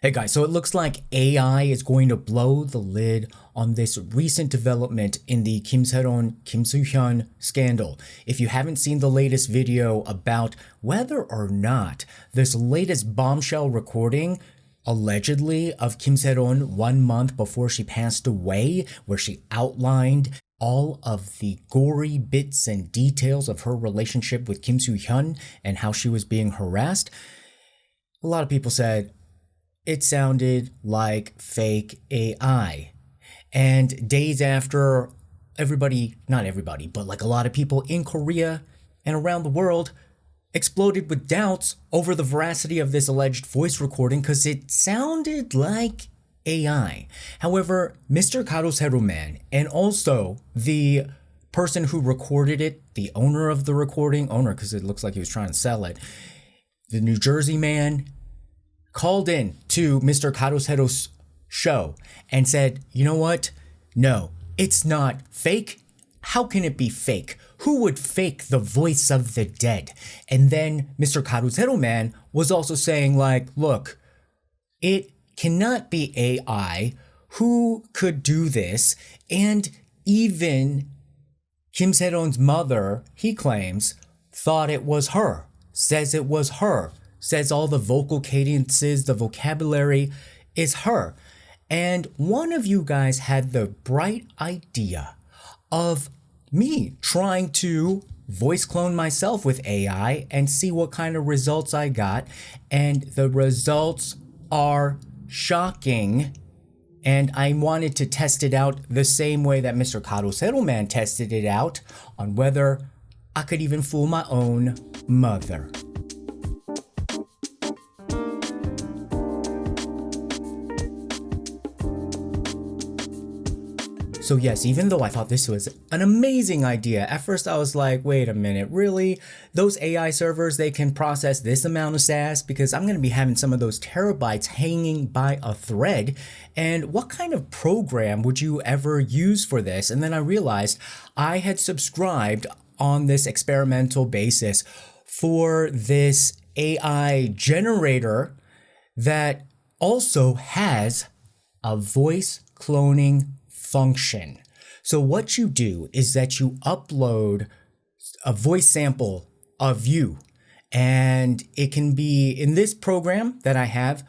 Hey guys, so it looks like AI is going to blow the lid on this recent development in the Kim Sae-ron, Kim Soo-hyun scandal. If you haven't seen the latest video about whether or not this latest bombshell recording allegedly of Kim Sae-ron 1 month before she passed away, where she outlined all of the gory bits and details of her relationship with Kim Soo-hyun and how she was being harassed, a lot of people said, it sounded like fake AI. And days after not everybody, but like a lot of people in Korea and around the world exploded with doubts over the veracity of this alleged voice recording because it sounded like AI. However, Mr. Karosero Man and also the person who recorded it, the owner of the recording, because it looks like he was trying to sell it, the New Jersey man, called in to Mr. Karosero's show and said, you know what? No, it's not fake. How can it be fake? Who would fake the voice of the dead? And then Mr. Karosero Man was also saying like, look, it cannot be AI. Who could do this? And even Kim Sae-ron's mother, he claims, thought it was her, says it was her. Says all the vocal cadences, the vocabulary is her. And one of you guys had the bright idea of me trying to voice clone myself with AI and see what kind of results I got. And the results are shocking. And I wanted to test it out the same way that Mr. Karosero Man tested it out on whether I could even fool my own mother. So yes, even though I thought this was an amazing idea, at first I was like, wait a minute, really? Those AI servers, they can process this amount of Sass? Because I'm going to be having some of those terabytes hanging by a thread. And what kind of program would you ever use for this? And then I realized I had subscribed on this experimental basis for this AI generator that also has a voice cloning function. So what you do is that you upload a voice sample of you, and it can be, in this program that I have,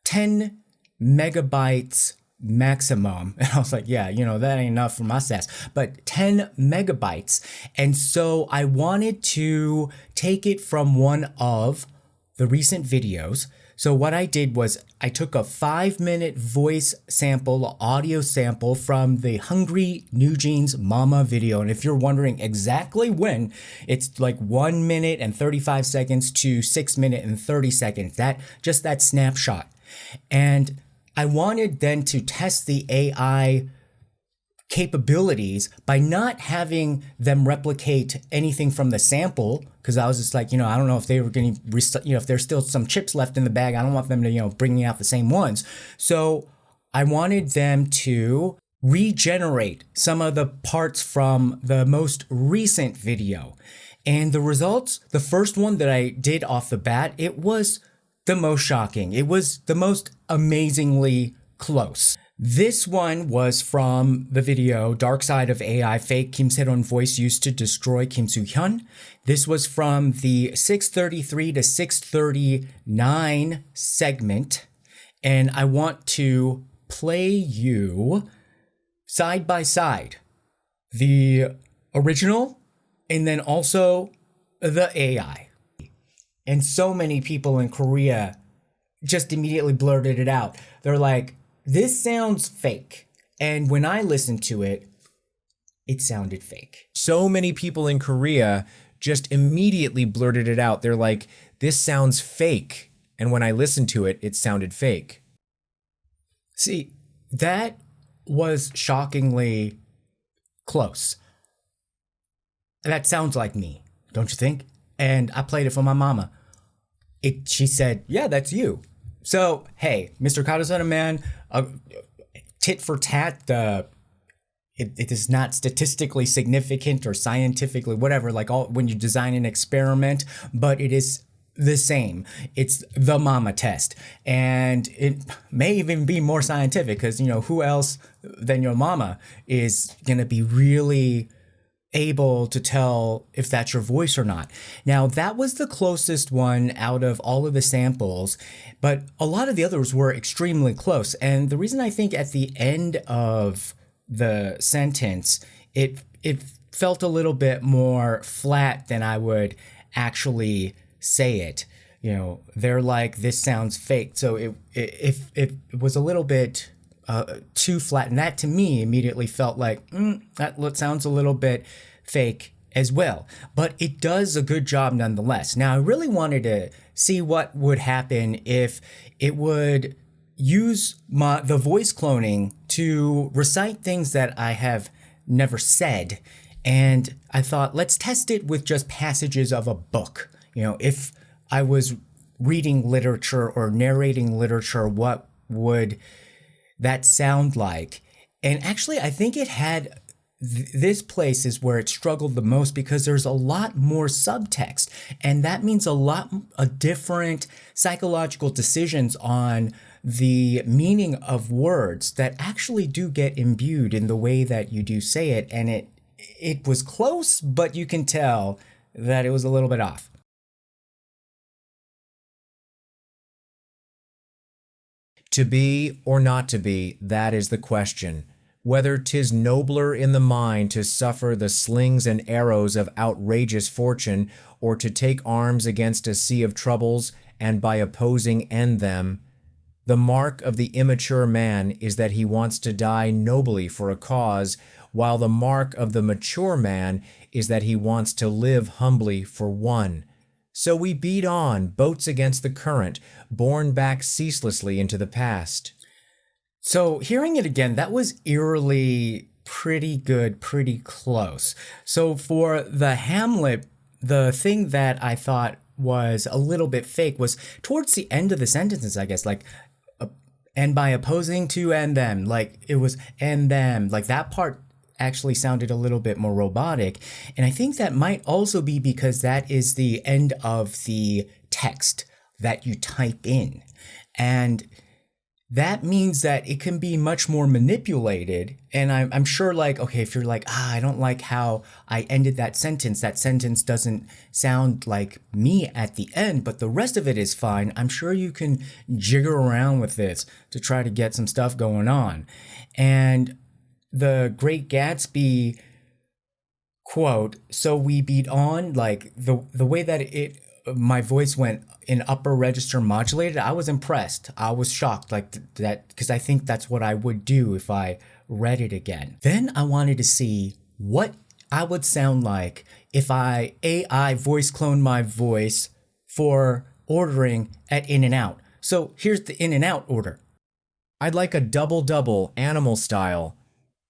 10 megabytes maximum. And I was like, yeah, that ain't enough for my Sass, but 10 megabytes. And so I wanted to take it from one of the recent videos. So what I did was I took a 5-minute voice sample, audio sample from the Hungry New Jeans Mama video. And if you're wondering exactly when, it's like 1 minute and 35 seconds to 6 minutes and 30 seconds, that snapshot. And I wanted then to test the AI capabilities by not having them replicate anything from the sample, because I was just like, I don't know if they were going to, if there's still some chips left in the bag, I don't want them to, bringing out the same ones. So I wanted them to regenerate some of the parts from the most recent video. And the results, the first one that I did off the bat, it was the most shocking. It was the most amazingly close. This one was from the video Dark Side of AI, Fake Kim Sae-ron Voice Used to Destroy Kim Soo-hyun. This was from the 6:33 to 6:39 segment. And I want to play you side by side the original and then also the AI. And so many people in Korea just immediately blurted it out. They're like, this sounds fake. And when I listened to it, it sounded fake. So many people in Korea just immediately blurted it out. They're like, this sounds fake. And when I listened to it, it sounded fake. See, that was shockingly close. That sounds like me, don't you think? And I played it for my mama. She said, yeah, that's you. So, hey, Mr. Karosero Man, tit for tat, it is not statistically significant or scientifically whatever, like when you design an experiment, but it is the same. It's the mama test. And it may even be more scientific because, who else than your mama is going to be really able to tell if that's your voice or not. Now, that was the closest one out of all of the samples, but a lot of the others were extremely close. And the reason I think at the end of the sentence, it felt a little bit more flat than I would actually say it. They're like, this sounds fake. So it was a little bit too flat, and that to me immediately felt like that sounds a little bit fake as well. But it does a good job nonetheless. Now, I really wanted to see what would happen if it would use the voice cloning to recite things that I have never said. And I thought, let's test it with just passages of a book. If I was reading literature or narrating literature, what would that sound like? And actually, I think it had this place is where it struggled the most because there's a lot more subtext, and that means a lot of different psychological decisions on the meaning of words that actually do get imbued in the way that you do say it. And it was close, but you can tell that it was a little bit off. To be or not to be, that is the question. Whether 'tis nobler in the mind to suffer the slings and arrows of outrageous fortune, or to take arms against a sea of troubles, and by opposing end them. The mark of the immature man is that he wants to die nobly for a cause, while the mark of the mature man is that he wants to live humbly for one. So we beat on, boats against the current, borne back ceaselessly into the past. So hearing it again, that was eerily pretty good, pretty close. So for the Hamlet, the thing that I thought was a little bit fake was towards the end of the sentences, I guess, like, and by opposing to and them, like it was and them, like that part actually sounded a little bit more robotic. And I think that might also be because that is the end of the text that you type in. And that means that it can be much more manipulated. And I'm sure, like, okay, if you're like, I don't like how I ended that sentence doesn't sound like me at the end, but the rest of it is fine. I'm sure you can jigger around with this to try to get some stuff going on. And the Great Gatsby quote, so we beat on, like the way that my voice went in upper register modulated, I was impressed. I was shocked, like that, because I think that's what I would do if I read it again. Then I wanted to see what I would sound like if I AI voice cloned my voice for ordering at In-N-Out. So here's the In-N-Out order. I'd like a double animal style,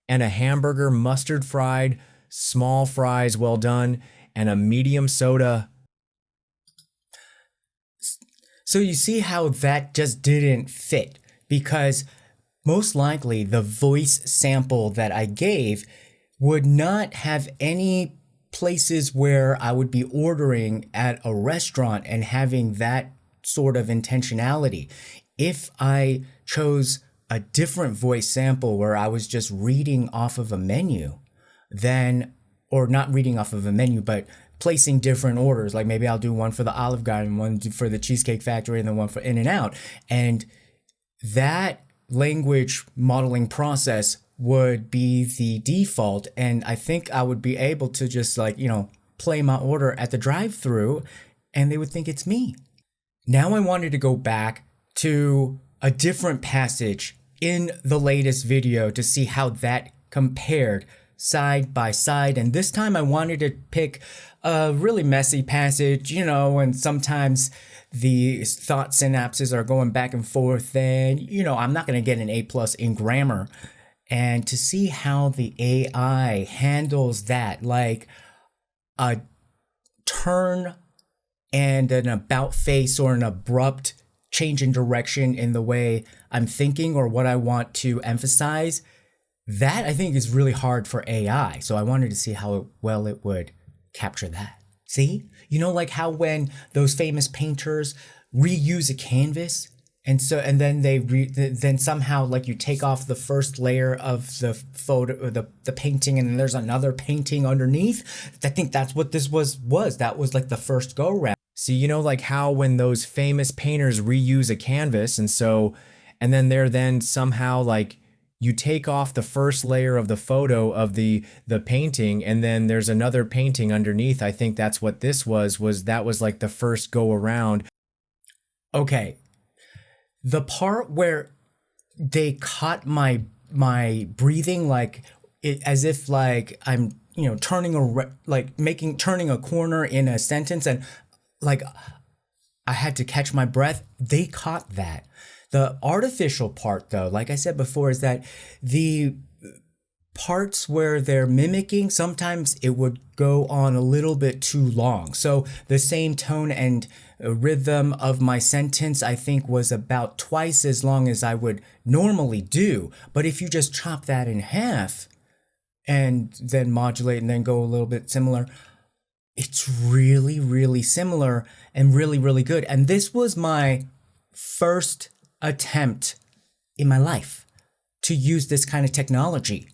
and a hamburger mustard fried, small fries well done, and a medium soda. So you see how that just didn't fit, because most likely the voice sample that I gave would not have any places where I would be ordering at a restaurant and having that sort of intentionality. If I chose a different voice sample where I was just reading off of a menu, then, or not reading off of a menu, but placing different orders, like maybe I'll do one for the Olive Garden, one for the Cheesecake Factory, and then one for In-N-Out. And that language modeling process would be the default. And I think I would be able to just play my order at the drive-thru and they would think it's me. Now I wanted to go back to a different passage in the latest video to see how that compared side by side. And this time I wanted to pick a really messy passage, and sometimes the thought synapses are going back and forth, and, I'm not going to get an A+ in grammar. And to see how the AI handles that, like a turn and an about face or an abrupt change in direction in the way I'm thinking or what I want to emphasize, that I think is really hard for AI. So I wanted to see how well it would capture that. See? You know, like how when those famous painters reuse a canvas and then then somehow like you take off the first layer of the photo, the painting, and then there's another painting underneath. I think that's what this was. That was like the first go round. See, you know, like how when those famous painters reuse a canvas, and then they're then somehow like you take off the first layer of the photo of the painting, and then there's another painting underneath. I think that's what this was that was like the first go around. Okay. The part where they caught my breathing, like as if like I'm, you know, turning a corner in a sentence, and like I had to catch my breath. They caught that. The artificial part, though, like I said before, is that the parts where they're mimicking, sometimes it would go on a little bit too long. So the same tone and rhythm of my sentence, I think, was about twice as long as I would normally do. But if you just chop that in half and then modulate and then go a little bit similar, it's really, really similar and really, really good. And this was my first attempt in my life to use this kind of technology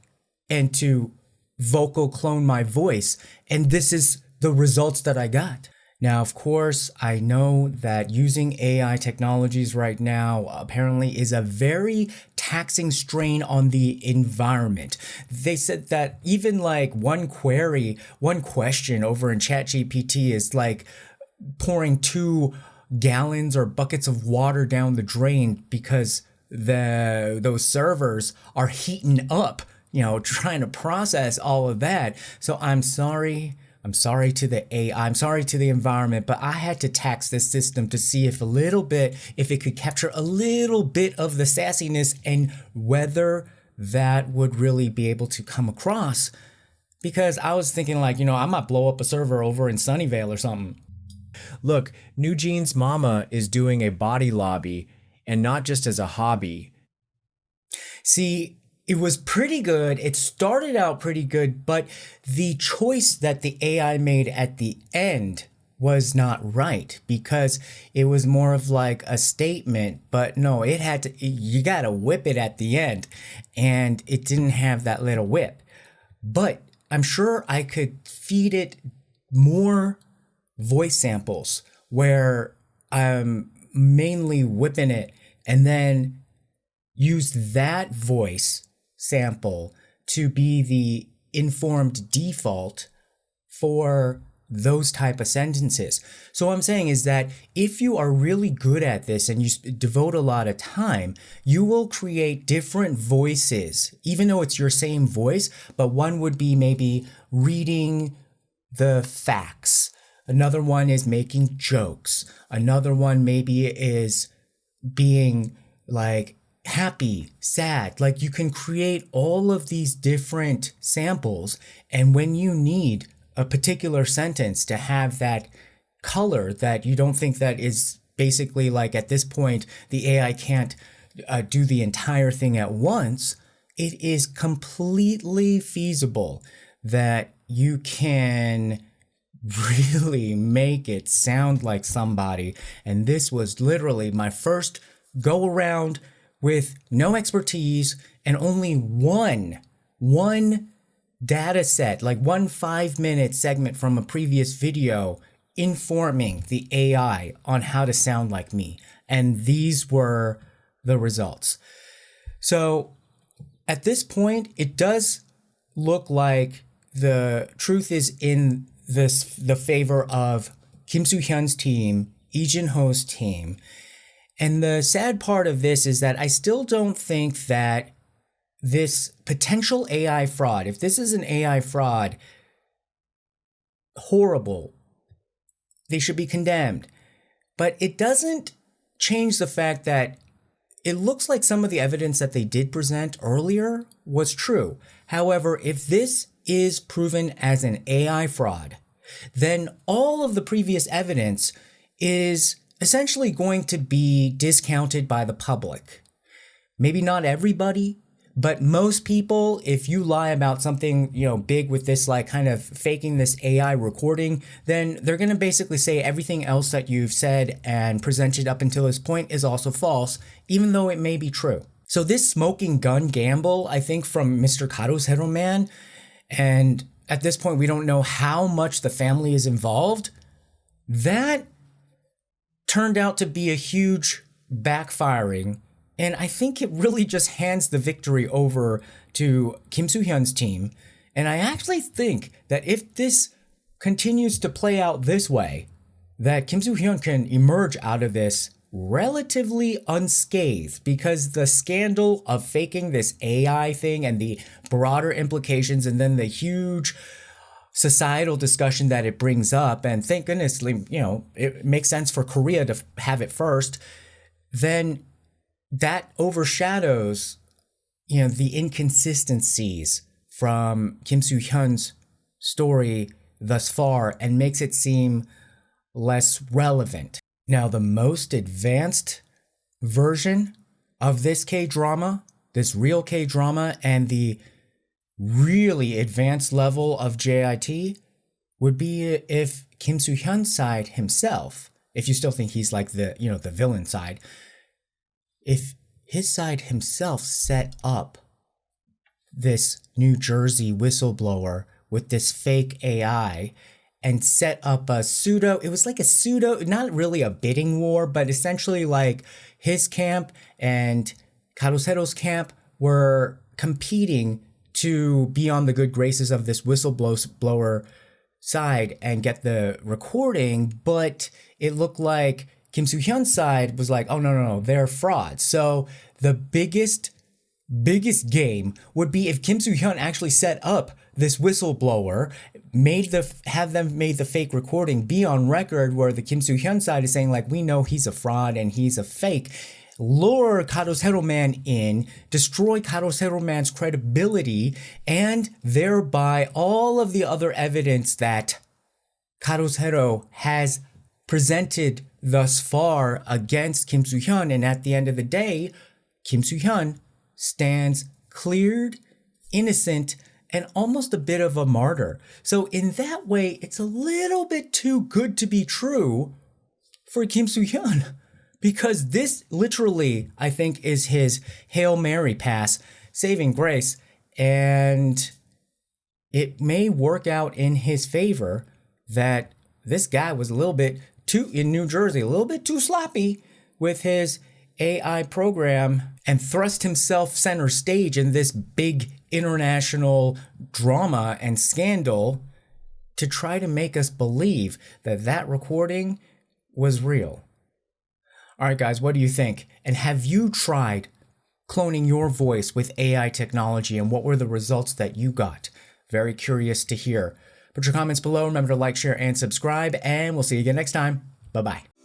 and to vocal clone my voice. And this is the results that I got. Now, of course, I know that using AI technologies right now apparently is a very taxing strain on the environment. They said that even like one question over in ChatGPT is like pouring 2 gallons or buckets of water down the drain because those servers are heating up, you know, trying to process all of that. So I'm sorry to the AI, I'm sorry to the environment, but I had to tax this system to see if it could capture a little bit of the sassiness and whether that would really be able to come across. Because I was thinking like, you know, I might blow up a server over in Sunnyvale or something. Look, New Jeans Mama is doing a body lobby, and not just as a hobby. See, it was pretty good. It started out pretty good, but the choice that the AI made at the end was not right because it was more of like a statement, but no, you gotta whip it at the end, and it didn't have that little whip. But I'm sure I could feed it more voice samples where I'm mainly whipping it and then use that voice sample to be the informed default for those type of sentences. So what I'm saying is that if you are really good at this and you devote a lot of time, you will create different voices, even though it's your same voice, but one would be maybe reading the facts. Another one is making jokes. Another one maybe is being like happy, sad. Like you can create all of these different samples. And when you need a particular sentence to have that color that you don't think that is basically like at this point, the AI can't do the entire thing at once, it is completely feasible that you can really make it sound like somebody. And this was literally my first go around with no expertise and only one data set, like 1 5-minute segment from a previous video informing the AI on how to sound like me. And these were the results. So at this point, it does look like the truth is in the favor of Kim Soo-hyun's team, Lee Jin-ho's team. And the sad part of this is that I still don't think that this potential AI fraud, if this is an AI fraud, horrible, they should be condemned. But it doesn't change the fact that it looks like some of the evidence that they did present earlier was true. However, if this is proven as an AI fraud, then all of the previous evidence is essentially going to be discounted by the public. Maybe not everybody, But most people, if you lie about something, big with this, like kind of faking this AI recording, then they're going to basically say everything else that you've said and presented up until this point is also false, even though it may be true. So this smoking gun gamble, I think, from Mr. Karoseiro man, and at this point, we don't know how much the family is involved, that turned out to be a huge backfiring. And I think it really just hands the victory over to Kim Soo-hyun's team. And I actually think that if this continues to play out this way, that Kim Soo-hyun can emerge out of this relatively unscathed, because the scandal of faking this AI thing and the broader implications, and then the huge societal discussion that it brings up, and thank goodness, it makes sense for Korea to have it first, then that overshadows, the inconsistencies from Kim Soo-hyun's story thus far and makes it seem less relevant. Now, the most advanced version of this K-drama, this real K-drama, and the really advanced level of JIT would be if Kim Soo-hyun's side himself, if you still think he's like the villain side, if his side himself set up this New Jersey whistleblower with this fake AI and set up it was like a pseudo, not really a bidding war, but essentially like his camp and Karoseiro's camp were competing to be on the good graces of this whistleblower side and get the recording, but it looked like Kim Soo-hyun's side was like, oh, no, they're frauds. So the biggest game would be if Kim Soo-hyun actually set up this whistleblower, have them made the fake recording, be on record where the Kim Soo-hyun side is saying, like, we know he's a fraud and he's a fake, lure Karoseiro man in, destroy Karoseiro man's credibility, and thereby all of the other evidence that Karoseiro has presented thus far against Kim Soo-hyun. And at the end of the day, Kim Soo-hyun stands cleared, innocent, and almost a bit of a martyr. So in that way, it's a little bit too good to be true for Kim Soo-hyun, because this literally, I think, is his Hail Mary pass, saving grace, and it may work out in his favor that this guy was a little bit in New Jersey, a little bit too sloppy with his AI program and thrust himself center stage in this big international drama and scandal to try to make us believe that that recording was real. All right, guys, what do you think? And have you tried cloning your voice with AI technology, and what were the results that you got? Very curious to hear. Put your comments below. Remember to like, share, and subscribe, and we'll see you again next time. Bye-bye.